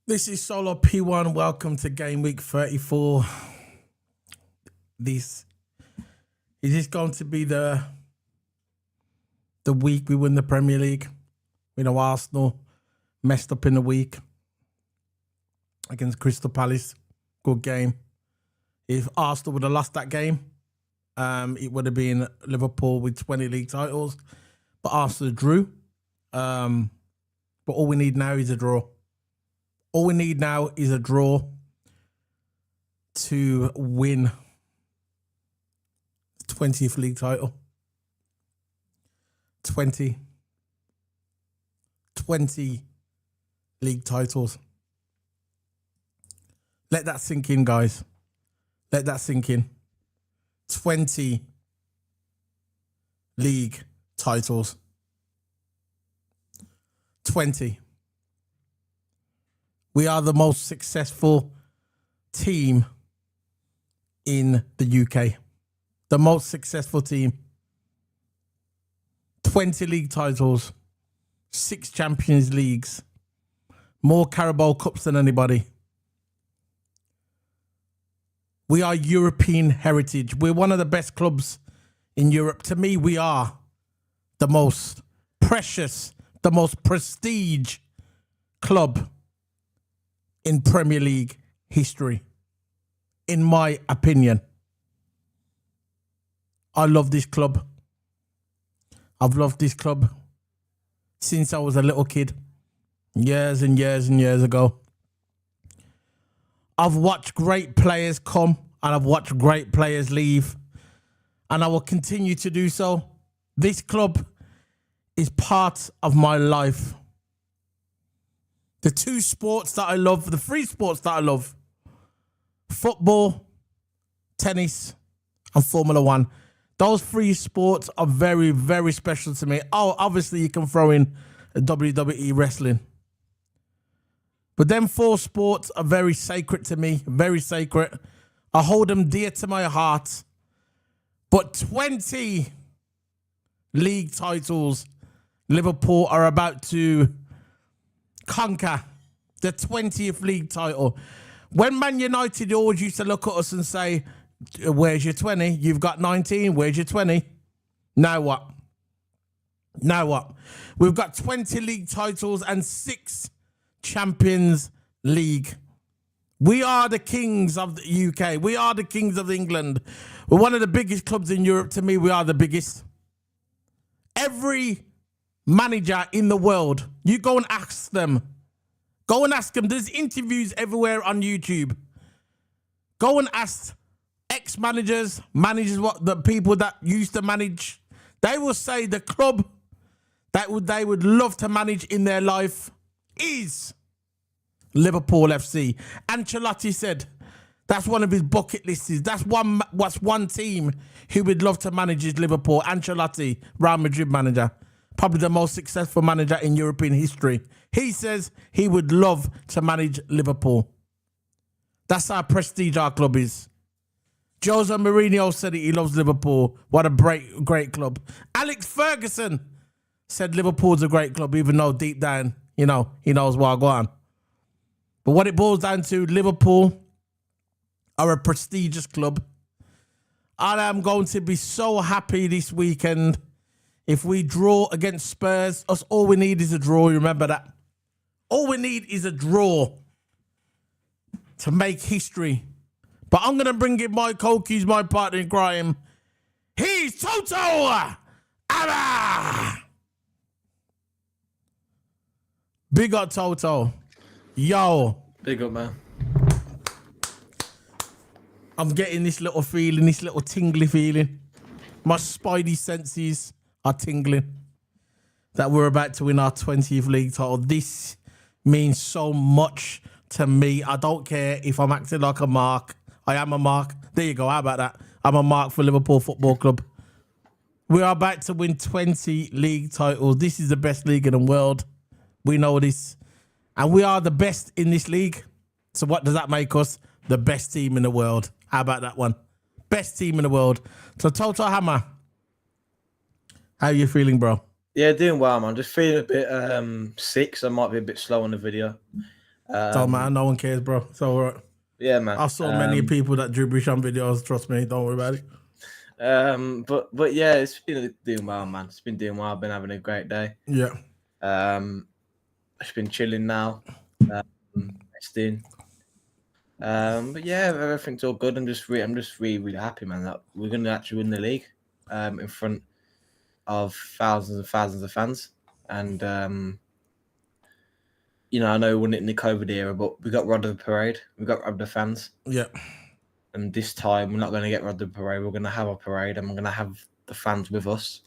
This is Solo P1. Welcome to Game Week 34. This is going to be the week we win the Premier League. We know Arsenal messed up in the week against Crystal Palace. Good game. If Arsenal would have lost that game, it would have been Liverpool with 20 league titles. But Arsenal drew. But all we need now is a draw. All we need now is a draw to win the 20th league title. 20 league titles. Let that sink in, guys. Let that sink in. 20 league titles. 20. We are the most successful team in the UK. The most successful team. 20 league titles. 6 Champions Leagues. More Carabao Cups than anybody. We are European heritage. We're one of the best clubs in Europe. To me, we are the most precious, the most prestige club in Premier League history, in my opinion. I love this club. I've loved this club since I was a little kid, years and years and years ago. I've watched great players come and I've watched great players leave, and I will continue to do so. This club is part of my life. The 2 sports that I love, the 3 sports that I love, football, tennis, and Formula 1. Those 3 sports are very, very special to me. Oh, obviously you can throw in WWE wrestling. But them 4 sports are very sacred to me, very sacred. I hold them dear to my heart. But 20 league titles, Liverpool are about to conquer the 20th league title. When Man United always used to look at us and say, where's your 20? You've got 19. Where's your 20? Now what? Now what? We've got 20 league titles and 6 Champions League. We are the kings of the UK. We are the kings of England. We're one of the biggest clubs in Europe. To me, we are the biggest. Every manager in the world, you go and ask them. Go and ask them. There's interviews everywhere on YouTube. Go and ask ex-managers, managers, what the people that used to manage. They will say the club that they would love to manage in their life is Liverpool FC. Ancelotti said that's one of his bucket lists. That's one team who would love to manage is Liverpool. Ancelotti, Real Madrid manager. Probably the most successful manager in European history. He says he would love to manage Liverpool. That's how prestige our club is. Jose Mourinho said it, he loves Liverpool. What a great club. Alex Ferguson said Liverpool's a great club, even though deep down, he knows what's going on. But what it boils down to, Liverpool are a prestigious club. And I'm going to be so happy this weekend if we draw against Spurs. All we need is a draw. Remember that. All we need is a draw to make history. But I'm going to bring in my co-keys, my partner in crime. He's Toto Ama. Big up, Toto. Yo. Big up, man. I'm getting this little feeling, this little tingly feeling. My spidey senses are tingling that we're about to win our 20th league title. This means so much to me. I don't care if I'm acting like a mark. I am a mark. There you go. How about that? I'm a mark for Liverpool Football Club. We are about to win 20 league titles. This is the best league in the world. We know this. And we are the best in this league. So what does that make us? The best team in the world. How about that one? Best team in the world. So Toto Hammer, how are you feeling, bro? Yeah, doing well, man. Just feeling a bit sick, so I might be a bit slow on the video. Don't matter, no one cares, bro. It's all right. Yeah, man. I've saw many people that do Bisham videos. Trust me, don't worry about it. But yeah, it's been doing well, man. It's been doing well. I've been having a great day. Yeah. I've been chilling now, resting. But yeah, everything's all good. I'm just really happy, man, that we're gonna actually win the league, in front of thousands and thousands of fans. And you know, I know we won it in the COVID era, but we got rid of the parade. We got rid of the fans. Yeah. And this time, we're not going to get rid of the parade. We're going to have a parade, and we're going to have the fans with us.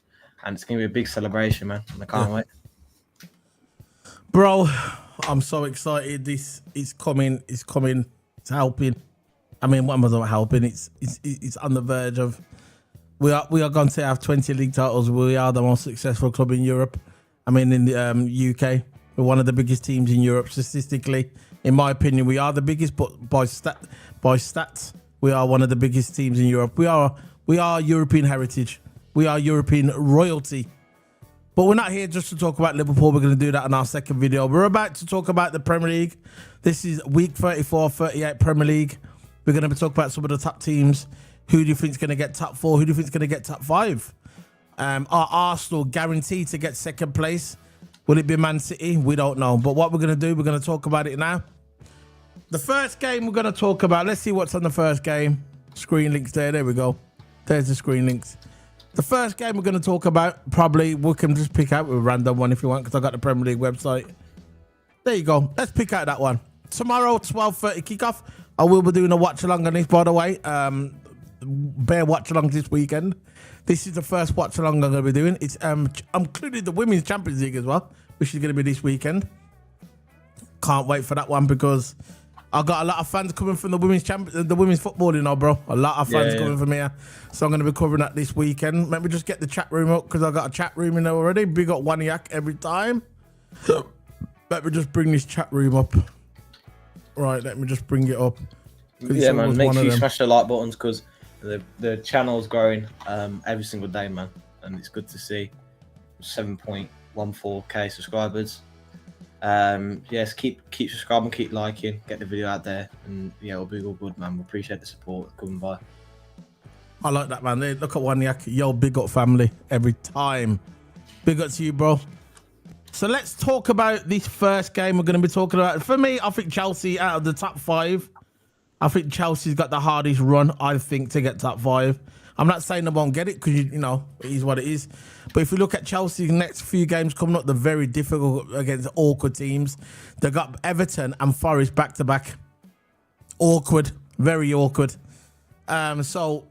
And it's going to be a big celebration, man. And I can't wait. Bro, I'm so excited. This is coming. It's coming. It's helping. I mean, what was not helping? It's on the verge of. We are going to have 20 league titles. We are the most successful club in Europe. I mean, in the UK, we're one of the biggest teams in Europe statistically. In my opinion, we are the biggest, but by stats, we are one of the biggest teams in Europe. We are European heritage. We are European royalty. But we're not here just to talk about Liverpool. We're going to do that in our second video. We're about to talk about the Premier League. This is week 34, 38 Premier League. We're going to be talking about some of the top teams. Who do you think is going to get top 4? Who do you think is going to get top 5? Are Arsenal guaranteed to get second place? Will it be Man City? We don't know. But what we're going to do, we're going to talk about it now. The first game we're going to talk about, let's see what's on the first game. Screen links there. There we go. There's the screen links. The first game we're going to talk about, probably we can just pick out a random one if you want, because I got the Premier League website. There you go. Let's pick out that one. Tomorrow, 12:30 kickoff. I will be doing a watch along on this, by the way. Bear watch along this weekend. This is the first watch along I'm going to be doing. It's including the Women's Champions League as well, which is going to be this weekend. Can't wait for that one because I got a lot of fans coming from the women's football, you know, bro. A lot of fans coming from here. So I'm going to be covering that this weekend. Let me just get the chat room up because I got a chat room in there already. Big up One Yak every time. Let me just bring this chat room up. Right, let me just bring it up. Yeah, man, make sure you smash the like buttons because the channel's growing every single day, man. And it's good to see 7.14k subscribers. Yes, keep subscribing, keep liking, get the video out there, and yeah, it'll be all good, man. We appreciate the support coming by. I like that, man. Look at One Yak. Yo, big up family every time. Big up to you, bro. So let's talk about this first game we're going to be talking about. For me, I think Chelsea out of the top 5. I think Chelsea's got the hardest run, I think, to get top 5. I'm not saying they won't get it because, you know, it is what it is. But if you look at Chelsea's next few games coming up, they're very difficult against awkward teams. They got Everton and Forest back-to-back. Awkward. Very awkward. So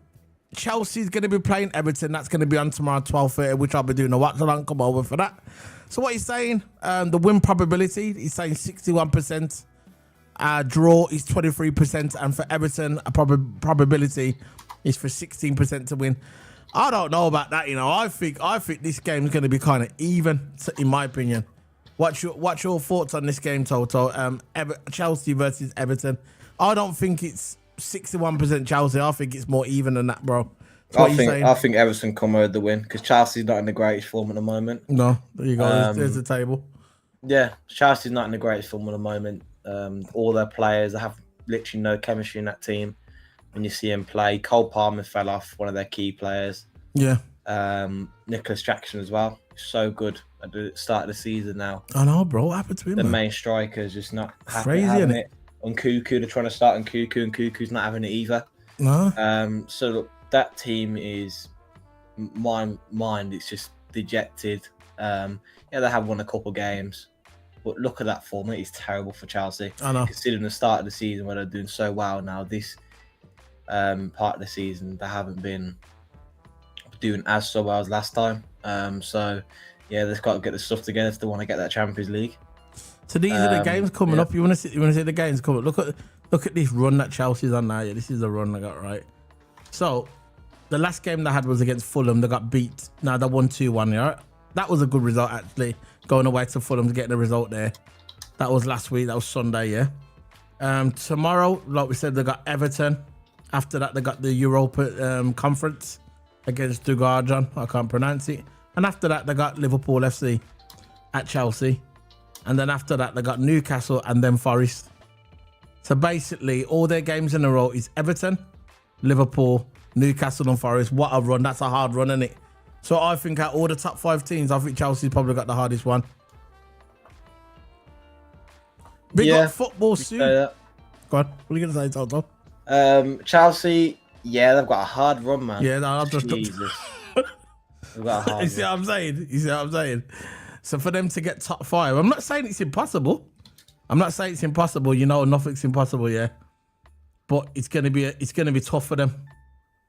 Chelsea's going to be playing Everton. That's going to be on tomorrow, 12:30, which I'll be doing a watch-along. Come over for that. So what he's saying, the win probability, he's saying 61%. Draw is 23%. And for Everton, a probability is for 16% to win. I don't know about that, you know. I think this game is going to be kind of even, in my opinion. What's your thoughts on this game, Toto? Chelsea versus Everton. I don't think it's 61% Chelsea. I think it's more even than that, bro. I think Everton come with the win because Chelsea's not in the greatest form at the moment. No, there you go. There's the table. Yeah, Chelsea's not in the greatest form at the moment. All their players have literally no chemistry in that team. When you see him play, Cole Palmer fell off, one of their key players. Yeah. Nicholas Jackson as well. So good at the start of the season now. I know, bro. What happened to him? The main striker is just not crazy, isn't it? On Cuckoo, they're trying to start on Cuckoo, and Cuckoo's not having it either. No. So look, that team is my mind. It's just dejected. Yeah, they have won a couple games, but look at that form. It is terrible for Chelsea. I know. Considering the start of the season where they're doing so well now, this part of the season they haven't been doing as so well as last time. So yeah, they've got to get the stuff together if they want to get that Champions League. So these are the games coming up. You want to see the games coming up? Look at this run that Chelsea's on now. Yeah, this is the run they got, right. So the last game they had was against Fulham. They got beat. Now they won 2-1. Yeah, that was a good result actually. Going away to Fulham to get the result there. That was last week. That was Sunday. Yeah. Tomorrow, like we said, they got Everton. After that, they got the Europa Conference against Dugarjan. I can't pronounce it. And after that, they got Liverpool FC at Chelsea. And then after that, they got Newcastle and then Forest. So basically, all their games in a row is Everton, Liverpool, Newcastle and Forest. What a run. That's a hard run, isn't it? So I think out all the top 5 teams, I think Chelsea's probably got the hardest one. Big up football soon. Go on. What are you going to say, Toto? Chelsea, yeah, they've got a hard run, man. Yeah, no, I've just... Jesus. They've got a hard You see what I'm saying? You see what I'm saying? So for them to get top 5, I'm not saying it's impossible. I'm not saying it's impossible. You know, nothing's impossible, yeah. But it's gonna be tough for them.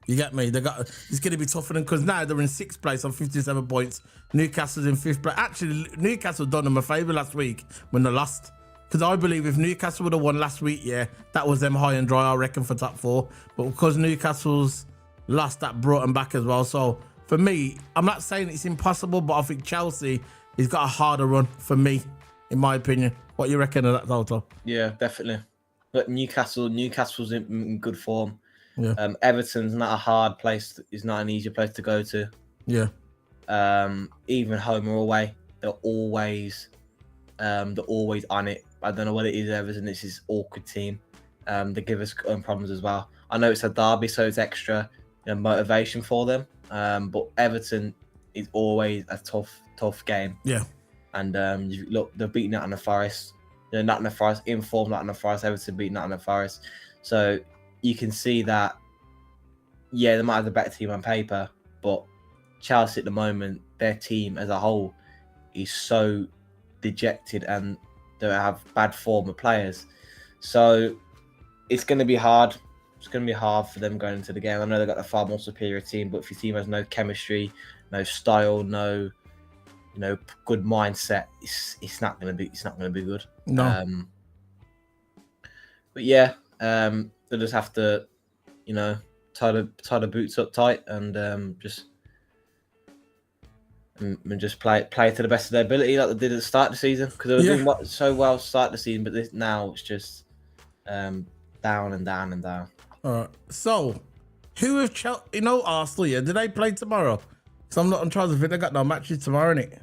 You get me? It's gonna be tough for them because now they're in 6th place on 57 points. Newcastle's in 5th place. Actually, Newcastle done them a favour last week when they lost. Because I believe if Newcastle would have won last week, yeah, that was them high and dry, I reckon, for top 4. But because Newcastle's lost, that brought them back as well. So for me, I'm not saying it's impossible, but I think Chelsea has got a harder run for me, in my opinion. What you reckon of that, Toto? Yeah, definitely. But Newcastle's in good form. Yeah. Everton's not a hard place. It's not an easy place to go to. Yeah. Even home or away, they're always on it. I don't know what it is. Everton, it's this awkward team. They give us problems as well. I know it's a derby, so it's extra motivation for them. But Everton is always a tough game. Yeah. And look, they've beaten Nottingham Forest. Nottingham Forest, in form Nottingham Forest, Everton beat Nottingham Forest. So you can see that, yeah, they might have the better team on paper, but Chelsea at the moment, their team as a whole is so dejected and they have bad form of players. So it's going to be hard. It's going to be hard for them going into the game. I know they've got a far more superior team, but if your team has no chemistry, no style, no good mindset, it's not going to be good. No. But yeah, they just have to, tie the boots up tight and just play to the best of their ability like they did at the start of the season, because they were doing so well to start the season, but now it's just down and down and down. All right. So, who have Chelsea? Arsenal. Yeah, do they play tomorrow? So I'm trying to think. They got no matches tomorrow, innit?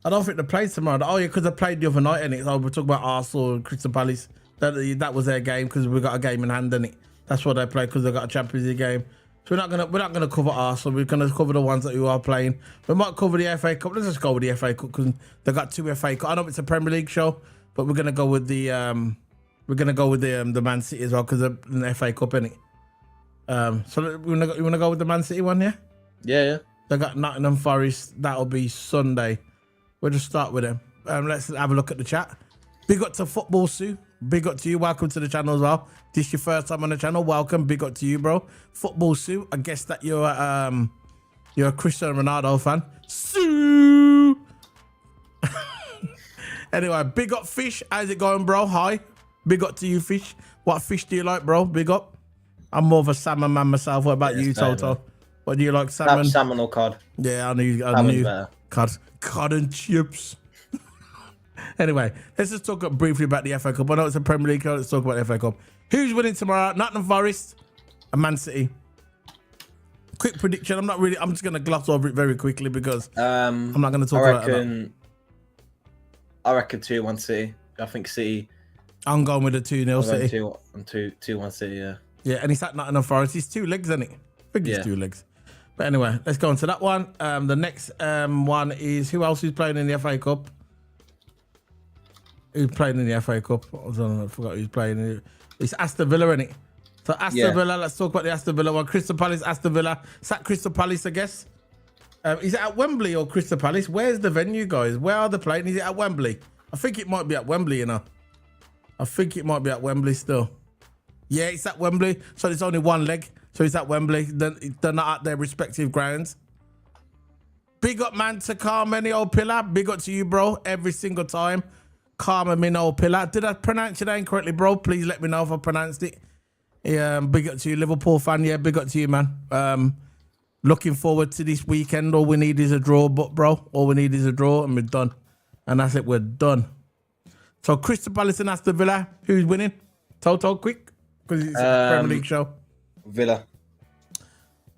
I don't think they play tomorrow. Oh yeah, because they played the other night, innit? So we're talking about Arsenal and Crystal Palace. That was their game because we got a game in hand, innit? That's what they play because they got a Champions League game. So we're not gonna cover Arsenal. We're gonna cover the ones that you are playing. We might cover the FA Cup. Let's just go with the FA Cup because they got 2 FA Cup. I know it's a Premier League show, but we're gonna go with the the Man City as well because they're in the FA Cup, innit? So you wanna go with the Man City one, yeah? Yeah. They got Nottingham Forest. That'll be Sunday. We'll just start with them. Let's have a look at the chat. Big up to Football Sue. Big up to you. Welcome to the channel as well. This your first time on the channel. Welcome. Big up to you, bro. Football Sue. I guess that you're a Cristiano Ronaldo fan. Sue. Anyway, big up Fish. How's it going, bro? Hi. Big up to you, Fish. What fish do you like, bro? Big up. I'm more of a salmon man myself. What about you, Toto? What do you like, salmon? Salmon or cod? Yeah, I knew. Cod and chips. Anyway, let's just talk briefly about the FA Cup. I know it's a Premier League, let's talk about the FA Cup. Who's winning tomorrow? Nottingham Forest and Man City. Quick prediction. I'm just going to gloss over it very quickly because I'm not going to talk about it. I reckon 2-1 City. I think City. I'm going with the 2-0 City. 2-1 City, yeah. Yeah, and it's at Nottingham Forest. It's 2 legs, isn't it? I think it's 2 legs. But anyway, let's go on to that one. The next one is who else is playing in the FA Cup? Who's playing in the FA Cup? I forgot who's playing. It's Aston Villa, isn't it? So Aston Villa, let's talk about the Aston Villa one. Crystal Palace, Aston Villa. It's at Crystal Palace, I guess. Is it at Wembley or Crystal Palace? Where's the venue, guys? Where are they playing? Is it at Wembley? I think it might be at Wembley, you know. I think it might be at Wembley still. Yeah, it's at Wembley. So it's only 1 leg. So it's at Wembley. They're not at their respective grounds. Big up, man, to Carmen Pillar. Big up to you, bro. Every single time. Carmen Pillar. Did I pronounce your name correctly, bro? Please let me know if I pronounced it. Yeah, big up to you, Liverpool fan. Yeah, big up to you, man. Looking forward to this weekend. All we need is a draw, bro. All we need is a draw and we're done. And that's it. We're done. So Crystal Palace and Aston Villa. Who's winning? Toto, quick. Because it's a Premier League show. Villa.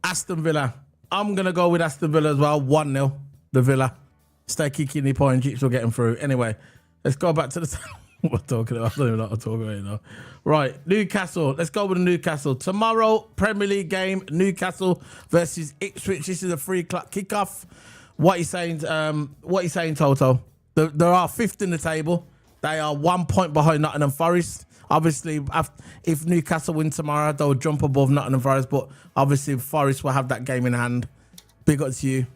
Aston Villa. I'm going to go with Aston Villa as well. 1-0. The Villa. Stay kicking the point, Jeeps will get them through. Anyway, let's go back to the... what we're talking about. I don't even know what I'm talking about now. Right, Newcastle. Let's go with Newcastle. Tomorrow, Premier League game, Newcastle versus Ipswich. This is a 3 o'clock kickoff. What are you saying, Toto? There are fifth in the table. They are 1 point behind Nottingham Forest. Obviously, if Newcastle win tomorrow, they'll jump above Nottingham Forest. But obviously, Forest will have that game in hand. Big up to you.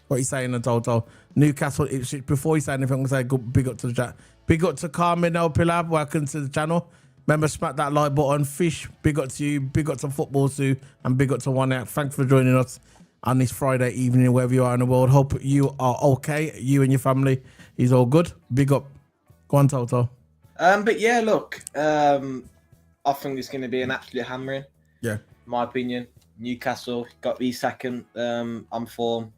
What are you saying, Toto? Newcastle, Ipswich. Before you say anything, I'm going to say big up to the chat. Big up to Carmen El Pilar. Welcome to the channel. Remember, smack that like button. Fish, big up to you. Big up to Football Sue. And big up to One Out. Thanks for joining us on this Friday evening, wherever you are in the world. Hope you are okay. You and your family is all good. Big up. Go on, Toto. But yeah, look, I think it's going to be an absolute hammering. Yeah. In my opinion. Newcastle got the second on form.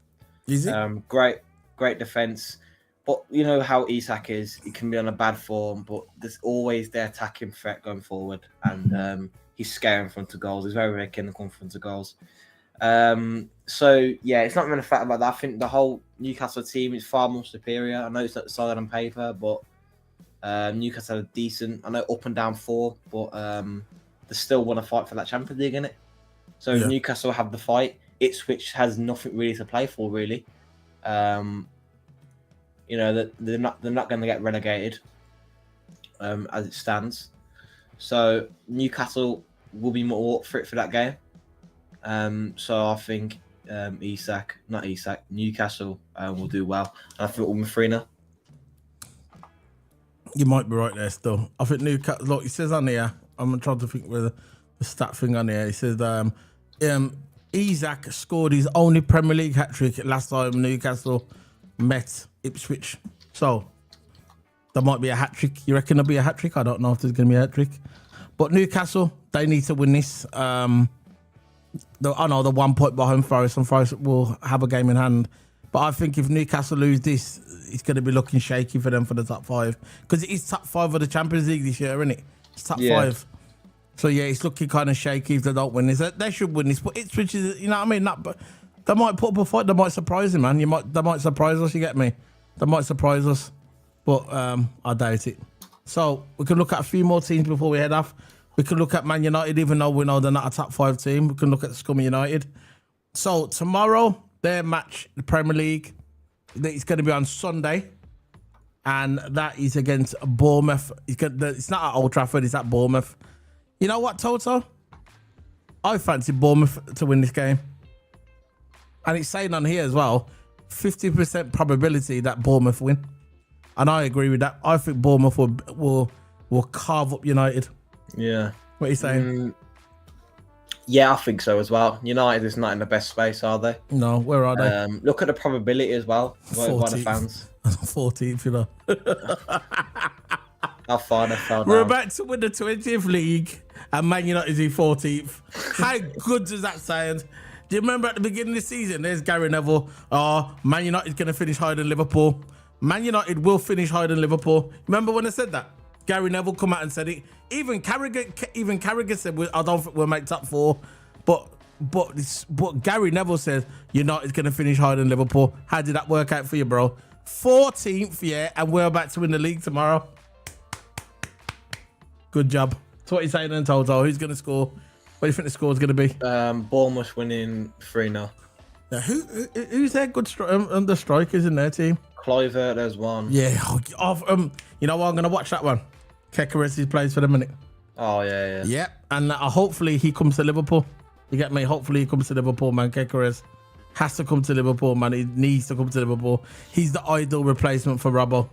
Is it? Great defence. But you know how Isak is. He can be on a bad form, but there's always the attacking threat going forward. And he's scary in front of goals. He's very clinical in front of goals. So, yeah, it's not really a fact about that. I think the whole Newcastle team is far more superior. I know it's not solid on paper, but Newcastle are decent. I know up and down form, but they still want to fight for that Champions League, innit? So Yeah. Newcastle have the fight. Ipswich has nothing really to play for, really. You know that they're not going to get relegated as it stands. So Newcastle will be more up for it for that game. So I think Newcastle will do well. And I think we'll win 3-0. You might be right there still. I think Newcastle, look, it says on here, I'm trying to think where the stat thing on here. It says Isak scored his only Premier League hat-trick last time Newcastle met Ipswich. So, there might be a hat-trick. You reckon there'll be a hat-trick? I don't know if there's going to be a hat-trick. But Newcastle, they need to win this. I know they're 1 point behind Forest, and Forest will have a game in hand. But I think if Newcastle lose this, it's going to be looking shaky for them for the top 5. Because it is top 5 of the Champions League this year, isn't it? It's top 5. So, yeah, it's looking kind of shaky if they don't win this. They should win this. But Ipswich is, you know what I mean? But they might put up a fight. They might surprise him, man. They might surprise us, you get me? They might surprise us. But I doubt it. So, we can look at a few more teams before we head off. We can look at Man United, even though we know they're not a top 5 team. We can look at Scummy United. So, tomorrow, their match, the Premier League, it's going to be on Sunday. And that is against Bournemouth. It's not at Old Trafford, it's at Bournemouth. You know what, Toto? I fancy Bournemouth to win this game. And it's saying on here as well, 50% probability that Bournemouth win. And I agree with that. I think Bournemouth will carve up United. Yeah. What are you saying? Yeah, I think so as well. United is not in the best space, are they? No, where are they? Look at the probability as well. By the fans. 14th, you know. How far they fell down. We're about to win the 20th league and Man United is in 14th. How good does that sound? Do you remember at the beginning of the season, there's Gary Neville. Oh, Man United's going to finish higher than Liverpool. Man United will finish higher than Liverpool. Remember when I said that? Gary Neville come out and said it. Even Carragher said, I don't think we'll make top 4. But Gary Neville says United's going to finish higher than Liverpool. How did that work out for you, bro? 14th, yeah, and we're about to win the league tomorrow. Good job. So what are you saying then, Toto? Who's going to score? What do you think the score's going to be? Bournemouth winning 3-0. Now, who's their good the strikers in their team? Kluivert, there's one. Yeah. You know what? I'm going to watch that one. Kekeres plays for the minute. Oh, yeah. Yep. And hopefully he comes to Liverpool. You get me? Hopefully he comes to Liverpool, man. Kekeres has to come to Liverpool, man. He needs to come to Liverpool. He's the ideal replacement for Robbo.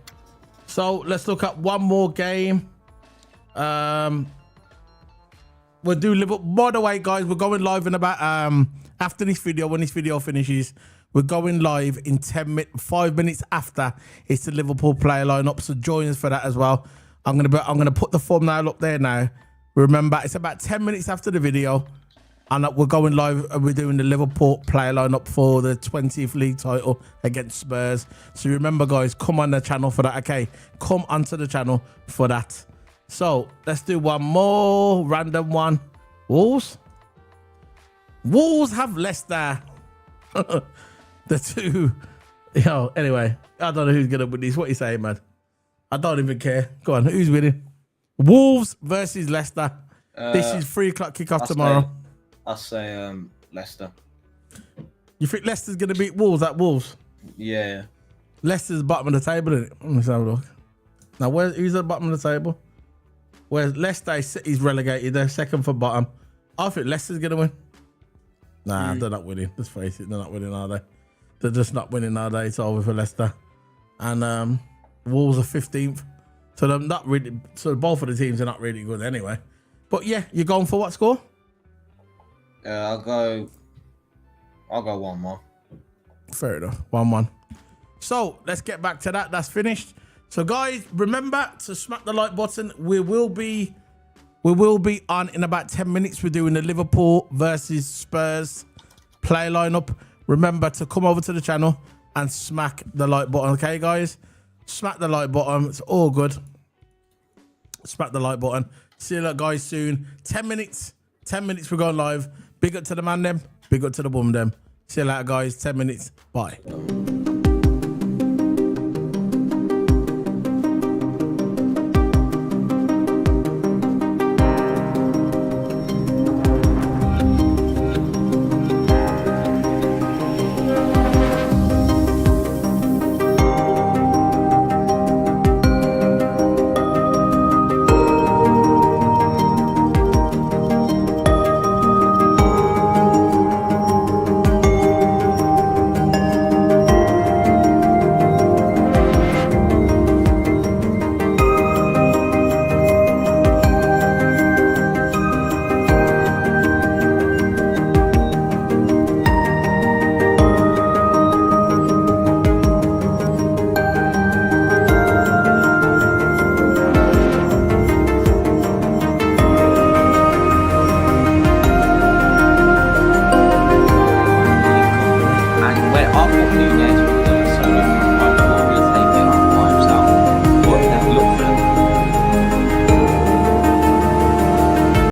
So let's look at one more game. We'll do Liverpool. By the way, guys, we're going live in about after this video. When this video finishes, we're going live in 5 minutes after it's the Liverpool player lineup. So join us for that as well. I'm gonna put the thumbnail up there now. Remember, it's about 10 minutes after the video, and we're going live. And we're doing the Liverpool player lineup for the 20th league title against Spurs. So remember, guys, come on the channel for that. Okay, come onto the channel for that. So let's do one more random one. Wolves have Leicester. The two Yo, anyway, I don't know who's gonna win this. What you saying, man? I don't even care. Go on, who's winning? Wolves versus Leicester. This is 3:00 kickoff tomorrow. I'll say Leicester. You think Leicester's gonna beat Wolves at Wolves? Yeah. Leicester's bottom of the table, isn't it? Let's have a look. Now, who's at the bottom of the table? Whereas Leicester is relegated. They're second from bottom. I think Leicester's gonna win. Nah, they're not winning. Let's face it, they're not winning, are they? They're just not winning, are they? It's over for Leicester. And Wolves are 15th. So they're not really. So both of the teams are not really good anyway. But yeah, you're going for what score? I'll go 1-1. Fair enough. 1-1. So let's get back to that. That's finished. So guys, remember to smack the like button. We will be on in about 10 minutes. We're doing the Liverpool versus Spurs play lineup. Remember to come over to the channel and smack the like button. Okay, guys? Smack the like button. It's all good. Smack the like button. See you guys soon. 10 minutes. 10 minutes we're going live. Big up to the man them. Big up to the woman them. See you later, guys. 10 minutes. Bye.